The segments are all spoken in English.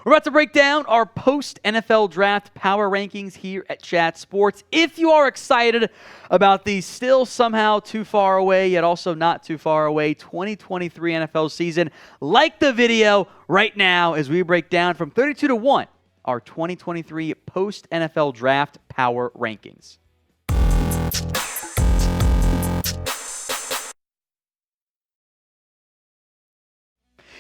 We're about to break down our post-NFL draft power rankings here at Chat Sports. If you are excited about the still somehow too far away, yet also not too far away 2023 NFL season, like the video right now as we break down from 32-1 our 2023 post-NFL draft power rankings.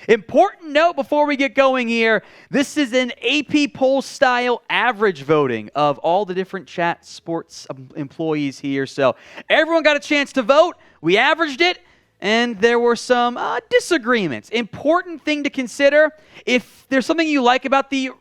Important note before we get going here, this is an AP poll style average voting of all the different Chat Sports employees here. So everyone got a chance to vote. We averaged it, and there were some disagreements. Important thing to consider, if there's something you like about the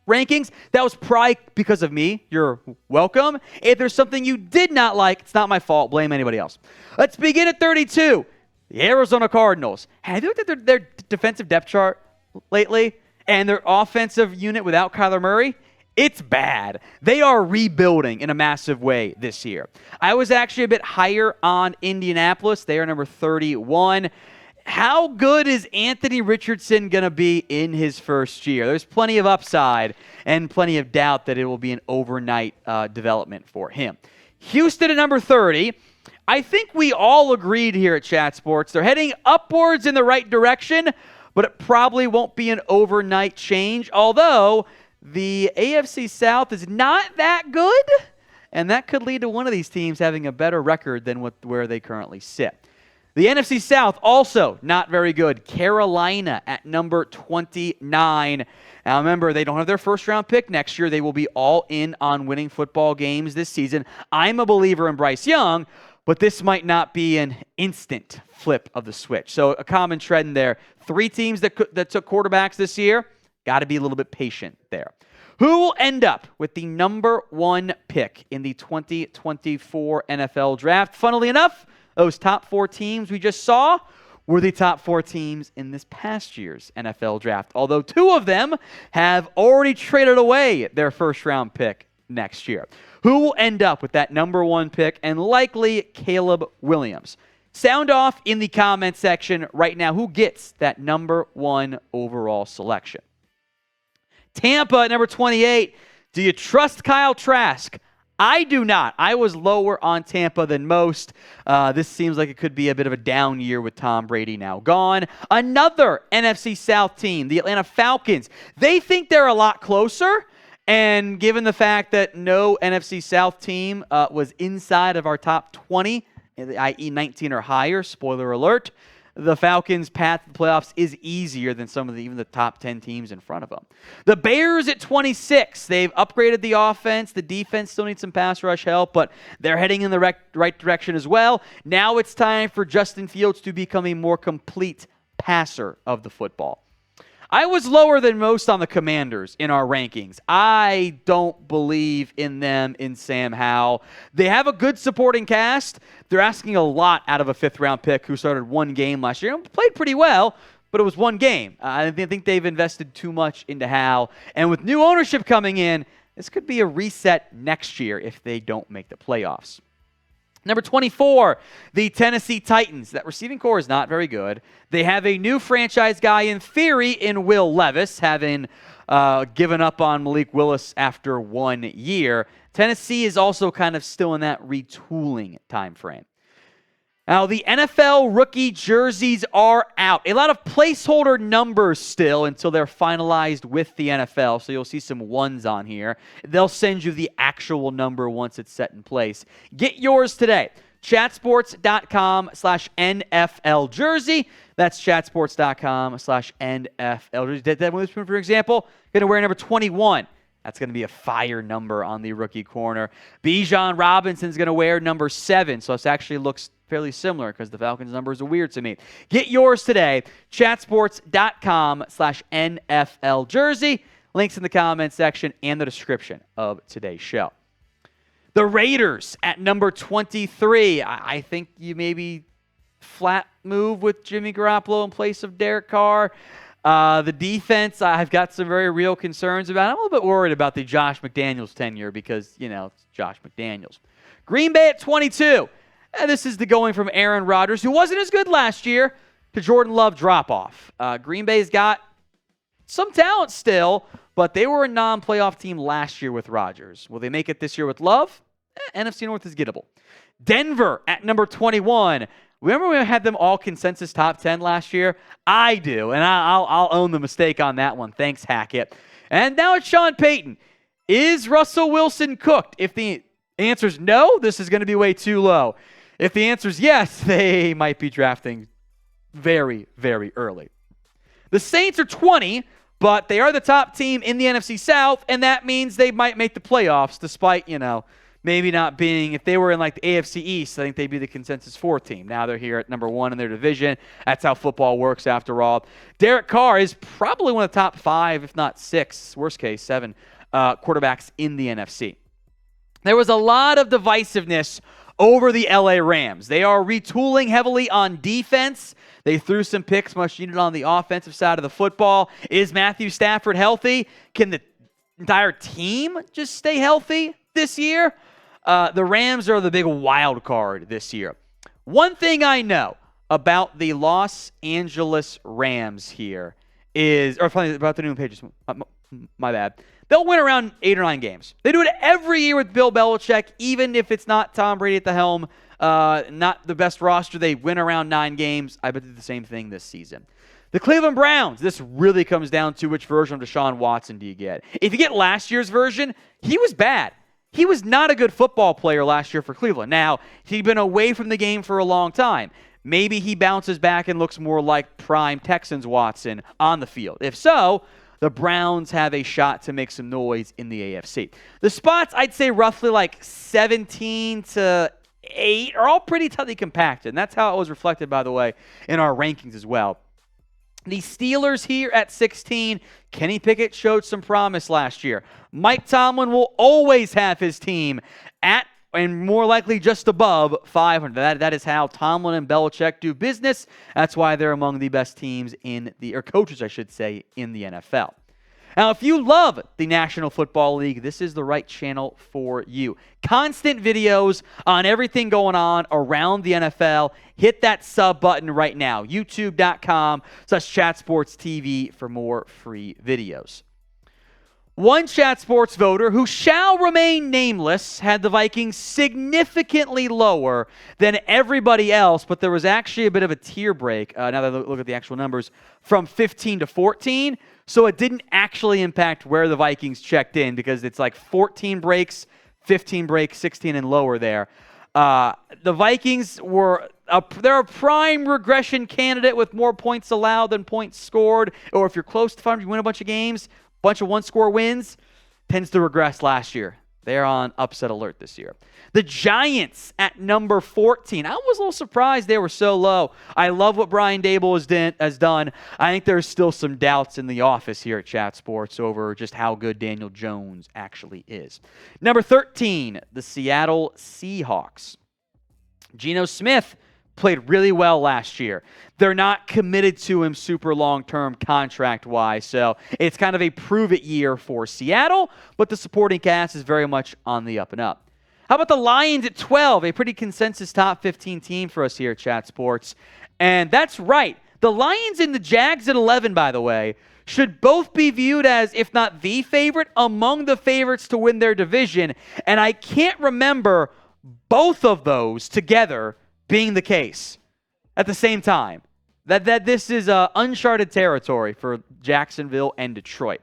rankings, that was probably because of me. You're welcome. If there's something you did not like, it's not my fault. Blame anybody else. Let's begin at 32. The Arizona Cardinals. Have you looked at their defensive depth chart lately? And their offensive unit without Kyler Murray? It's bad. They are rebuilding in a massive way this year. I was actually a bit higher on Indianapolis. They are number 31. How good is Anthony Richardson going to be in his first year? There's plenty of upside and plenty of doubt that it will be an overnight development for him. Houston at number 30. I think we all agreed here at Chat Sports. They're heading upwards in the right direction, but it probably won't be an overnight change, although the AFC South is not that good, and that could lead to one of these teams having a better record than where they currently sit. The NFC South also not very good. Carolina at number 29. Now remember, they don't have their first-round pick next year. They will be all in on winning football games this season. I'm a believer in Bryce Young, but this might not be an instant flip of the switch. So a common trend there. 3 teams that took quarterbacks this year. Got to be a little bit patient there. Who will end up with the number 1 pick in the 2024 NFL Draft? Funnily enough, those top 4 teams we just saw were the top 4 teams in this past year's NFL Draft, although 2 of them have already traded away their first-round pick next year. Who will end up with that number 1 pick, and likely Caleb Williams? Sound off in the comment section right now. Who gets that number 1 overall selection? Tampa at number 28. Do you trust Kyle Trask? I do not. I was lower on Tampa than most. This seems like it could be a bit of a down year with Tom Brady now gone. Another NFC South team, the Atlanta Falcons. They think they're a lot closer. And given the fact that no NFC South team was inside of our top 20, i.e. 19 or higher, spoiler alert, the Falcons' path to the playoffs is easier than some of even the top 10 teams in front of them. The Bears at 26. They've upgraded the offense. The defense still needs some pass rush help, but they're heading in the right direction as well. Now it's time for Justin Fields to become a more complete passer of the football. I was lower than most on the Commanders in our rankings. I don't believe in them in Sam Howell. They have a good supporting cast. They're asking a lot out of a 5th-round pick who started 1 game last year and played pretty well, but it was 1 game. I think they've invested too much into Howell. And with new ownership coming in, this could be a reset next year if they don't make the playoffs. Number 24, the Tennessee Titans. That receiving core is not very good. They have a new franchise guy in theory in Will Levis, having given up on Malik Willis after 1 year. Tennessee is also kind of still in that retooling time frame. Now, the NFL rookie jerseys are out. A lot of placeholder numbers still until they're finalized with the NFL, so you'll see some 1s on here. They'll send you the actual number once it's set in place. Get yours today. Chatsports.com/NFL jersey. That's chatsports.com/NFL jersey. Devin Witherspoon, for example, going to wear number 21. That's going to be a fire number on the rookie corner. Bijan Robinson's going to wear number 7, so it actually looks fairly similar because the Falcons numbers are weird to me. Get yours today. Chatsports.com/NFL jersey. Links in the comments section and the description of today's show. The Raiders at number 23. I think you maybe flat move with Jimmy Garoppolo in place of Derek Carr. The defense, I've got some very real concerns about. I'm a little bit worried about the Josh McDaniels tenure because, it's Josh McDaniels. Green Bay at 22. This is the going from Aaron Rodgers, who wasn't as good last year, to Jordan Love drop-off. Green Bay's got some talent still, but they were a non-playoff team last year with Rodgers. Will they make it this year with Love? NFC North is gettable. Denver at number 21. Remember we had them all consensus top 10 last year? I do, and I'll own the mistake on that one. Thanks, Hackett. And now it's Sean Payton. Is Russell Wilson cooked? If the answer is no, this is going to be way too low. If the answer is yes, they might be drafting very, very early. The Saints are 20, but they are the top team in the NFC South, and that means they might make the playoffs despite, maybe not being, if they were in like the AFC East, I think they'd be the consensus 4 team. Now they're here at number 1 in their division. That's how football works after all. Derek Carr is probably one of the top 5, if not 6, worst case 7, quarterbacks in the NFC. There was a lot of divisiveness over the LA Rams. They are retooling heavily on defense. They threw some picks much needed on the offensive side of the football. Is Matthew Stafford healthy? Can the entire team just stay healthy this year? The Rams are the big wild card this year. One thing I know about the Los Angeles Rams here is, or about the New England Patriots, my bad. They'll win around 8 or 9 games. They do it every year with Bill Belichick, even if it's not Tom Brady at the helm, not the best roster. They win around 9 games. I bet they do the same thing this season. The Cleveland Browns, this really comes down to which version of Deshaun Watson do you get. If you get last year's version, he was bad. He was not a good football player last year for Cleveland. Now, he'd been away from the game for a long time. Maybe he bounces back and looks more like prime Texans Watson on the field. If so, the Browns have a shot to make some noise in the AFC. The spots, I'd say roughly like 17 to 8 are all pretty tightly compacted. And that's how it was reflected, by the way, in our rankings as well. The Steelers here at 16. Kenny Pickett showed some promise last year. Mike Tomlin will always have his team at and more likely just above 500. That is how Tomlin and Belichick do business. That's why they're among the best teams or coaches, I should say, in the NFL. Now, if you love the National Football League, this is the right channel for you. Constant videos on everything going on around the NFL. Hit that sub button right now. YouTube.com/ChatSportsTV for more free videos. One Chat Sports voter, who shall remain nameless, had the Vikings significantly lower than everybody else, but there was actually a bit of a tier break, now that I look at the actual numbers, from 15 to 14, so it didn't actually impact where the Vikings checked in, because it's like 14 breaks, 15 breaks, 16 and lower there. The Vikings they're a prime regression candidate with more points allowed than points scored, or if you're close to 500, you win a bunch of games, bunch of one-score wins, tends to regress last year. They're on upset alert this year. The Giants at number 14. I was a little surprised they were so low. I love what Brian Daboll has done. I think there's still some doubts in the office here at Chat Sports over just how good Daniel Jones actually is. Number 13, the Seattle Seahawks. Geno Smith played really well last year. They're not committed to him super long-term contract-wise, so it's kind of a prove-it year for Seattle, but the supporting cast is very much on the up and up. How about the Lions at 12? A pretty consensus top 15 team for us here at Chat Sports. And that's right. The Lions and the Jags at 11, by the way, should both be viewed as, if not the favorite, among the favorites to win their division. And I can't remember both of those together being the case at the same time. That this is uncharted territory for Jacksonville and Detroit.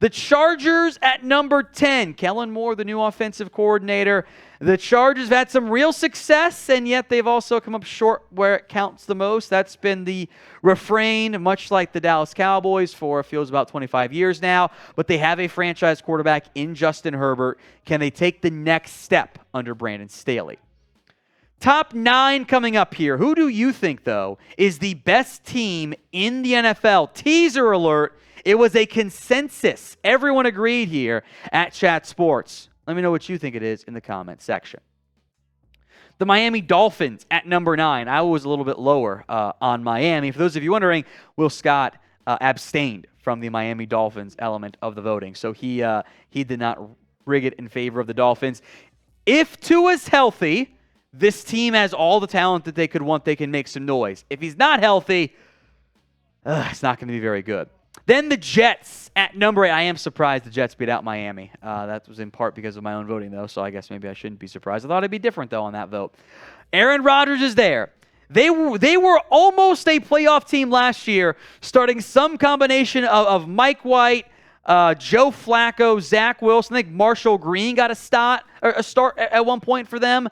The Chargers at number 10. Kellen Moore, the new offensive coordinator. The Chargers have had some real success, and yet they've also come up short where it counts the most. That's been the refrain, much like the Dallas Cowboys for, it feels, about 25 years now. But they have a franchise quarterback in Justin Herbert. Can they take the next step under Brandon Staley? Top 9 coming up here. Who do you think, though, is the best team in the NFL? Teaser alert. It was a consensus. Everyone agreed here at Chat Sports. Let me know what you think it is in the comment section. The Miami Dolphins at number 9. I was a little bit lower on Miami. For those of you wondering, Will Scott abstained from the Miami Dolphins element of the voting. So he did not rig it in favor of the Dolphins. If Tua's healthy, this team has all the talent that they could want. They can make some noise. If he's not healthy, it's not going to be very good. Then the Jets at number 8. I am surprised the Jets beat out Miami. That was in part because of my own voting, though, so I guess maybe I shouldn't be surprised. I thought it'd be different, though, on that vote. Aaron Rodgers is there. They were almost a playoff team last year, starting some combination of Mike White, Joe Flacco, Zach Wilson. I think Marshall Green got a start at one point for them.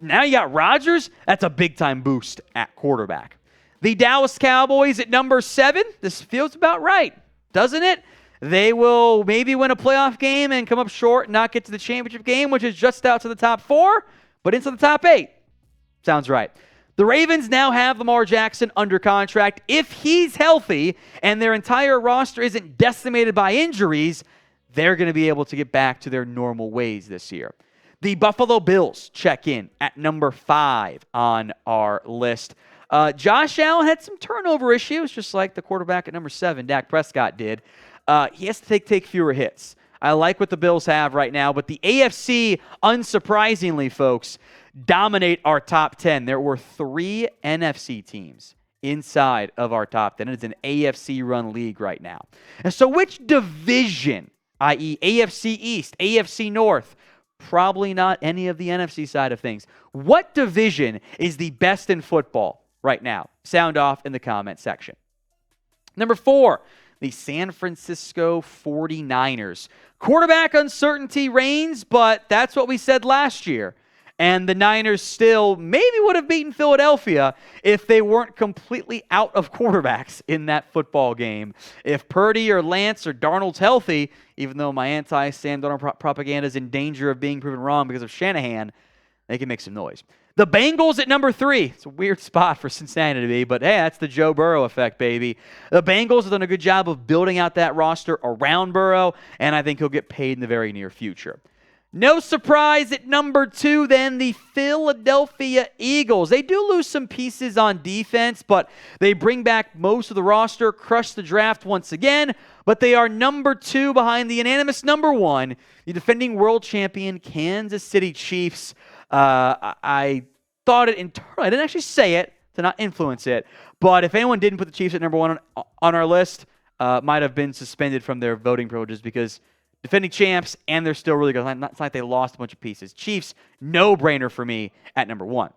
Now you got Rodgers. That's a big-time boost at quarterback. The Dallas Cowboys at number 7. This feels about right, doesn't it? They will maybe win a playoff game and come up short and not get to the championship game, which is just out to the top 4, but into the top 8. Sounds right. The Ravens now have Lamar Jackson under contract. If he's healthy and their entire roster isn't decimated by injuries, they're going to be able to get back to their normal ways this year. The Buffalo Bills check in at number 5 on our list. Josh Allen had some turnover issues, just like the quarterback at number 7, Dak Prescott, did. He has to take fewer hits. I like what the Bills have right now, but the AFC, unsurprisingly, folks, dominate our top 10. There were 3 NFC teams inside of our top 10. It's an AFC-run league right now. And so which division, i.e. AFC East, AFC North, probably not any of the NFC side of things. What division is the best in football right now? Sound off in the comment section. Number 4, the San Francisco 49ers. Quarterback uncertainty reigns, but that's what we said last year. And the Niners still maybe would have beaten Philadelphia if they weren't completely out of quarterbacks in that football game. If Purdy or Lance or Darnold's healthy, even though my anti-Sam Darnold propaganda is in danger of being proven wrong because of Shanahan, they can make some noise. The Bengals at number 3. It's a weird spot for Cincinnati to be, but hey, that's the Joe Burrow effect, baby. The Bengals have done a good job of building out that roster around Burrow, and I think he'll get paid in the very near future. No surprise at number 2, then, the Philadelphia Eagles. They do lose some pieces on defense, but they bring back most of the roster, crush the draft once again, but they are number 2 behind the unanimous number 1, the defending world champion Kansas City Chiefs. I thought it internally. I didn't actually say it to not influence it, but if anyone didn't put the Chiefs at number 1 on our list, might have been suspended from their voting privileges because defending champs, and they're still really good. It's not like they lost a bunch of pieces. Chiefs, no-brainer for me at number 1.